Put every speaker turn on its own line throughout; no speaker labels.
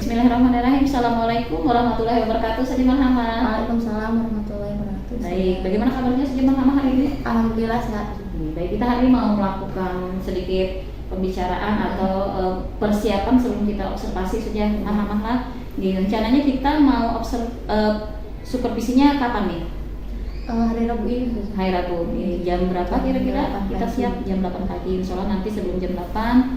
Bismillahirrahmanirrahim. Assalamualaikum warahmatullahi wabarakatuh. Sejumlah Hama.
Waalaikumsalam warahmatullahi wabarakatuh.
Baik, bagaimana kabarnya Sejumlah Hama hari ini?
Alhamdulillah sehat.
Baik, kita hari ini mau melakukan sedikit pembicaraan atau persiapan sebelum kita observasi saja Hama. Rencananya kita mau supervisinya kapan nih?
Hari Rabu ini.
Hari Rabu. Jam berapa kira-kira? Kita siap jam 8 pagi. Soalnya nanti sebelum jam 8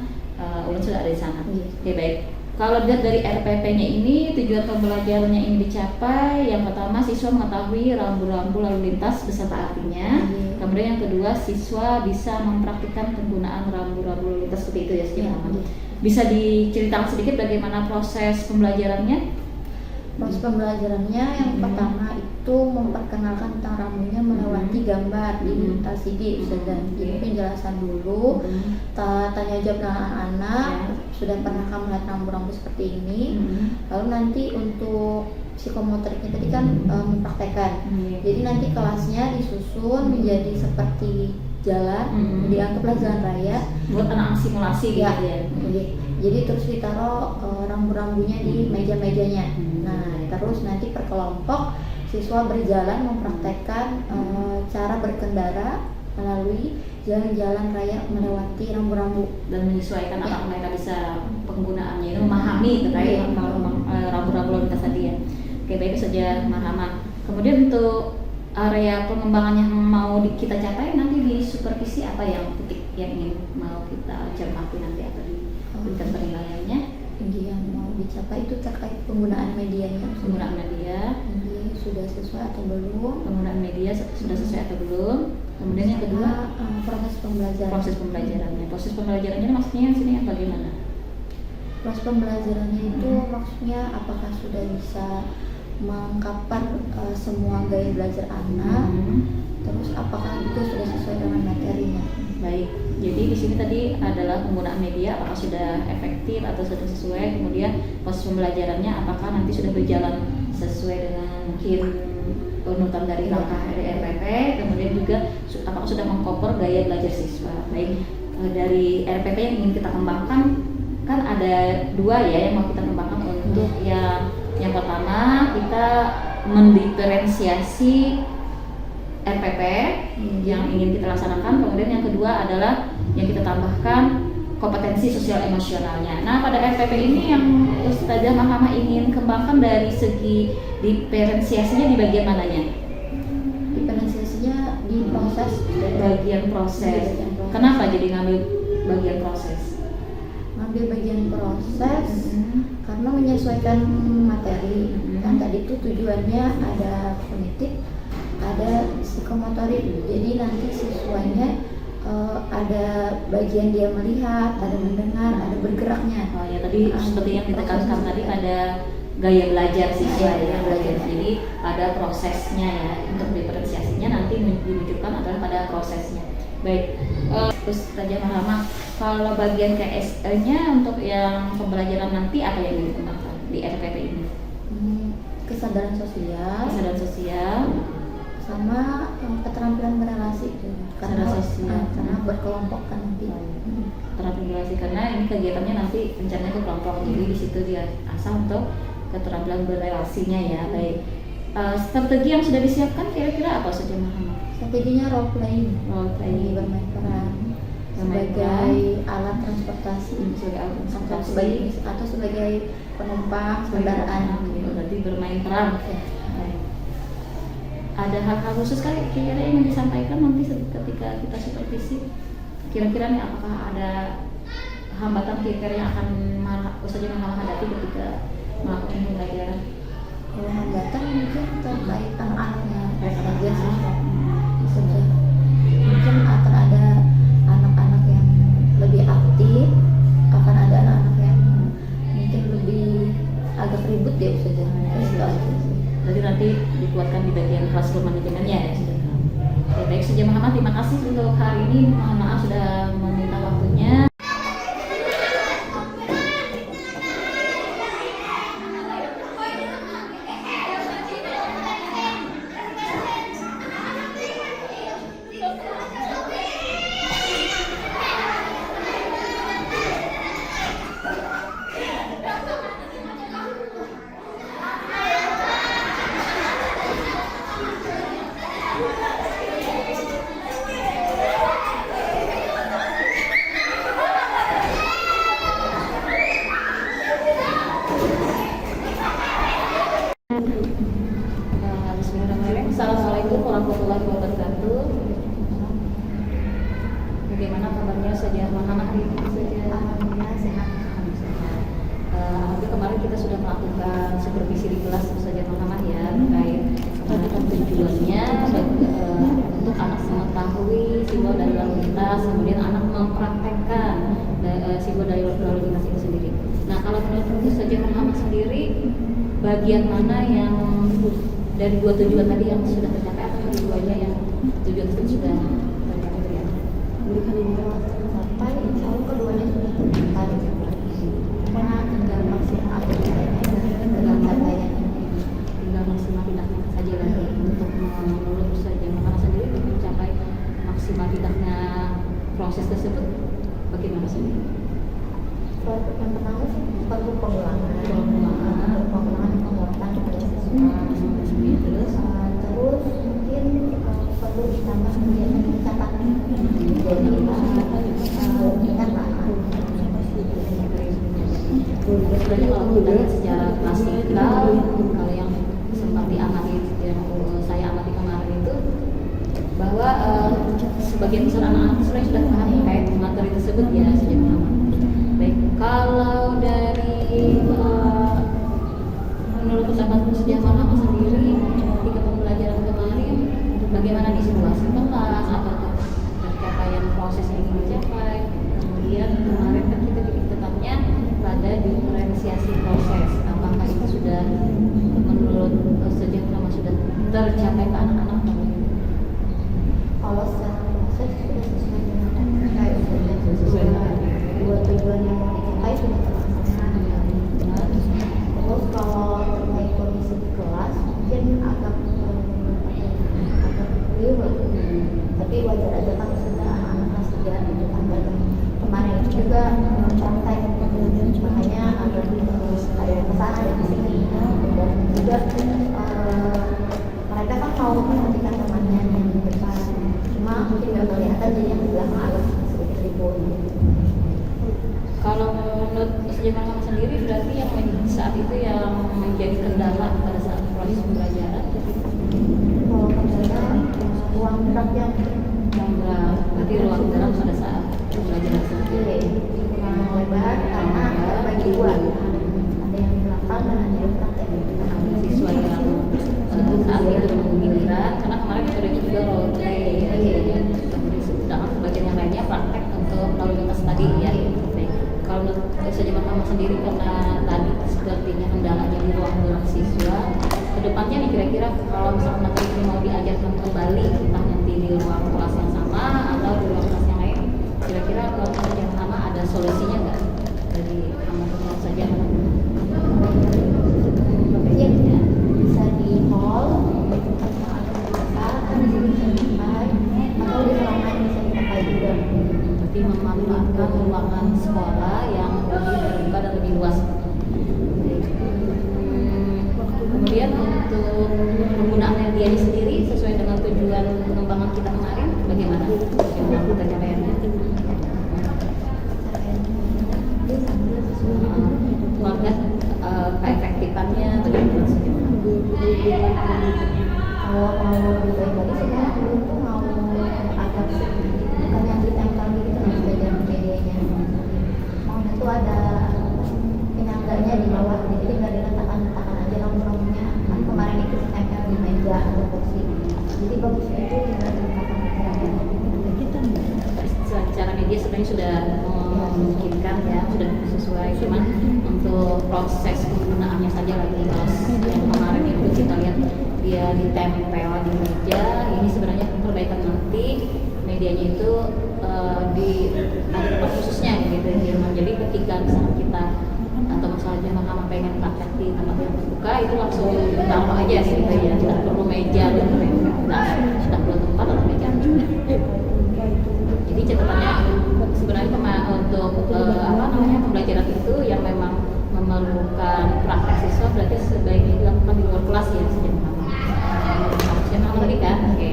Ulun sudah ada di sana. Oke, baik. Kalau dilihat dari RPP-nya ini, tujuan pembelajarannya ini dicapai. Yang pertama, siswa mengetahui rambu-rambu lalu lintas beserta artinya. Kemudian yang kedua, siswa bisa mempraktikkan penggunaan rambu-rambu lalu lintas seperti itu ya, Sejumlah. Bisa diceritakan sedikit bagaimana proses pembelajarannya?
Proses pembelajarannya yang pertama itu memperkenalkan tentang rambunya melewati gambar di LCD. Jadi penjelasan dulu, tanya jawab dengan anak-anak, sudah pernahkah melihat rambu-rambu seperti ini. Lalu nanti untuk psikomotoriknya tadi kan mempraktekkan. Jadi nanti kelasnya disusun menjadi seperti jalan, dianggaplah jalan raya.
Buat anak simulasi gitu ya.
Jadi terus ditaruh rambu-rambunya di meja-mejanya. Nah, terus nanti per kelompok siswa berjalan mempraktekkan cara berkendara melalui jalan-jalan raya melewati rambu-rambu
dan menyesuaikan apakah mereka bisa penggunaannya itu memahami terkait rambu-rambu lalu lintas tadi ya. Oke, baik saja Marhama. Kemudian untuk area pengembangan yang mau kita capai nanti di supervisi apa yang titik yang ingin mau kita cermati nanti atau diberikan penilaiannya?
Yang mau dicapai itu terkait penggunaan medianya.
Penggunaan media
sudah sesuai atau belum?
Penggunaan media sudah sesuai atau belum? Kemudian yang kedua
proses pembelajaran.
Proses pembelajarannya maksudnya yang sini bagaimana?
Proses pembelajarannya itu maksudnya apakah sudah bisa mengkapan semua gaya belajar anak, terus apakah itu sudah sesuai dengan materinya.
Baik, jadi di sini tadi adalah penggunaan media apakah sudah efektif atau sudah sesuai, kemudian proses pembelajarannya apakah nanti sudah berjalan sesuai dengan mungkin penutupan dari langkah RPP, kemudian juga apakah sudah mengcover gaya belajar siswa. Baik, dari RPP yang ingin kita kembangkan kan ada dua ya yang mau kita kembangkan. Untuk yang pertama kita mendiferensiasi RPP yang ingin kita laksanakan, kemudian yang kedua adalah yang kita tambahkan kompetensi sosial emosionalnya. Nah, pada RPP ini yang Ustazah Mahama ingin kembangkan dari segi diferensiasinya di bagian mananya?
Diferensiasinya di
bagian proses. Kenapa jadi ngambil bagian proses?
Ngambil bagian proses karena menyesuaikan materi. Kan tadi itu tujuannya ada kognitif, ada psikomotorik. Jadi nanti siswanya ada bagian dia melihat, ada mendengar, ada bergeraknya.
Oh ya, tadi seperti yang ditekankan tadi ada gaya belajar siswa ya, belajar. Jadi pada prosesnya ya, untuk diferensiasinya nanti dimunculkan adalah pada prosesnya. Baik, terus Raja Mahama, kalau bagian KSE-nya untuk yang pembelajaran nanti apa yang dikembangkan di RPP ini?
Kesadaran sosial, sama keterampilan berelasi itu. Karena berkelompok kan nanti.
Keterampilan berelasi karena ini kegiatannya nanti rencananya ke kelompok, jadi di situ dia asal untuk keterampilan berelasinya ya. Baik, strategi yang sudah disiapkan kira-kira apa saja Mahama?
Strateginya role playing, bermain peran sebagai alat transportasi, atau sebagai penumpang kendaraan.
Berarti bermain peran. Ada hal-hal khusus kali kira-kira yang disampaikan nanti ketika kita supervisi? Kira-kira nih apakah ada hambatan kira-kira yang akan Ustazah Mahama hadapi ketika melakukan pembelajaran?
Kalau hambatan mungkin terkait anak-anaknya
saja.
Mungkin akan ada anak-anak yang lebih aktif, akan ada anak-anak yang mungkin lebih agak ribut ya Ustazah.
Jadi nanti dikuatkan di bagian classroom manajemennya ya sudah. Baik Ustazah Mahama, terima kasih untuk hari ini. Mohon maaf sudah meminta waktunya. sudah melakukan supervisi di kelas saja Muhammad ya terkait tujuannya untuk anak mengetahui simbol dari lalu lintas, kemudian anak mempraktekkan simbol dari lalu lintas itu sendiri. Nah kalau menurut Ustazah Muhammad sendiri, bagian mana yang dari dua tujuan tadi yang sudah tercapai atau keduanya yang tujuan itu sudah tercapai ya?
Sampai insya Allah keduanya sudah tercapai. Cuma tinggal maksimal dengan capaian ini.
Tinggal maksimal tidaknya saja lagi untuk menurut Ustazah Muhammad sendiri untuk mencapai maksimal tidaknya proses tersebut bagaimana sendiri?
Yang pertama sih perlu pengulangan penguatan pada siswa.
Terus
mungkin perlu ditambah kegiatan catatan. Jadi ingat lah.
Berarti kalau kita secara klasikal, kalau yang sempat diamati yang saya amati kemarin itu bahwa sebagian besar anak-anak sebenarnya sudah paham terkait materi tersebut ya sejak lama. Baik, kalau dari menurut pendapat Ustazah Muhammad sendiri ketika pembelajaran kemarin bagaimana di situasi kelas atau pencapaian proses yang ingin dicapai, kemudian kemarin kan kita titik tekannya pada diferensiasi proses, apakah itu sudah menurut Ustazah Muhammad sudah tercapai ke anak-anak?
Kalau secara proses sudah sesuai dengan kayak dua tujuan yang mau dicapai sudah terlaksana. Terus kalau terkait kondisi di kelas mungkin agak keliru lah. Tapi wajar aja kan sudah anak kelas 3 itu kan kemarin itu juga praktek, makanya agak ada kesana dan kesini dan juga mereka kan mau memperhatikan temannya yang di depan, cuma mungkin nggak kelihatan jadi yang di belakang agak sedikit ribut.
Kalau menurut Ustazah Muhammad sendiri berarti yang saat itu yang menjadi kendala pada saat proses pembelajaran?
Kalau kendala ruang geraknya
berarti ruang gerak pada saat pembelajaran sendiri
kurang lebar karena terbagi dua, ada yang di belakang dan ada yang praktek.
Siswa yang saat itu menunggu giliran karena kemarin kita juga role play ya, sedangkan bagian yang lainnya praktek untuk lalu lintas tadi ya. Baik, kalau menurut Ustazah Muhammad sendiri karena tadi sepertinya kendalanya di ruang gerak siswa, kedepannya nih kira-kira kalau misalnya materi ini mau diajarkan kembali entah nanti di ruang kelas yang sama atau di ruang kelas yang lain, kira-kira kalau Ustazah Muhammad ada solusinya nggak dari amal saja?
Ya, bisa di hall atau di bisa dipakai atau di ruangan bisa dipakai juga.
Berarti memanfaatkan ruangan sekolah yang lebih terbuka dan lebih luas. Kemudian untuk penggunaan media sendiri sesuai dengan tujuan pengembangan kita kemarin, bagaimana pencapaiannya? Melihat keefektifannya bagaimana saja?
Kalau mau lebih baik lagi sebenarnya dulu tuh mau agak bukan yang ditempel gitu harus belajar medianya. Maunya tuh ada penyangganya di bawah, jadi tinggal diletakkan aja nomor-nomornya. Kan kemarin itu ditempel di meja atau kursi, jadi bagusnya itu tinggal diletakkan
Secara media sebenarnya sudah memungkinkan ya, sudah sesuai, cuman untuk proses penggunaannya saja lagi. Kalau yang kemarin itu kita lihat dia ditempel di meja, ini sebenarnya perbaikan nanti medianya itu di ada tempat khususnya gitu ya. Jadi ketika misalnya kita atau misalnya Muhammad pengen praktek di tempat yang terbuka itu langsung taruh aja gitu ya, tidak perlu meja dan tidak perlu tempat atau meja. Jadi catatannya sebenarnya untuk pembelajaran itu yang memang memerlukan praktek siswa berarti sebaiknya dilakukan di luar kelas ya sejak lama tadi kan. Oke.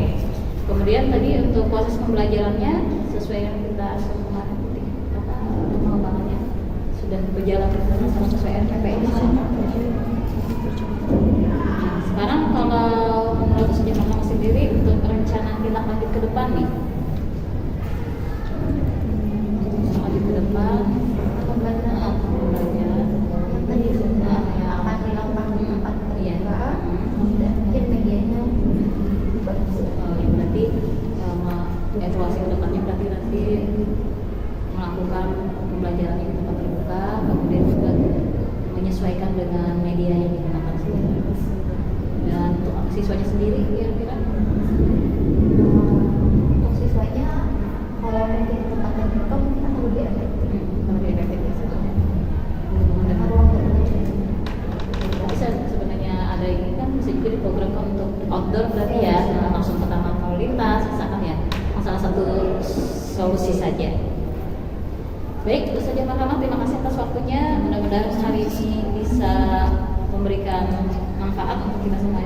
Kemudian tadi untuk proses pembelajarannya sesuai yang kita kemarin pengembangannya sudah berjalan sama sesuai RPP. Sekarang kalau menurut Ustazah Muhammad sendiri untuk rencana tindak lanjut ke depan nih, ke depan pembelajaran tadi sudah siswanya sendiri kira-kira?
Untuk siswanya kalau mungkin tempatnya mereka mungkin akan lebih efektif.
Lebih efektif sebenarnya.
Karena ruang terbuka juga.
Bisa sebenarnya ada ini kan bisa juga diprogramkan untuk outdoor berarti ya, langsung ke taman lalu lintas misalkan ya, salah satu solusi saja. Baik, itu saja Pak Rahmat, terima kasih atas waktunya. Mudah-mudahan hari ini bisa memberikan manfaat untuk kita semua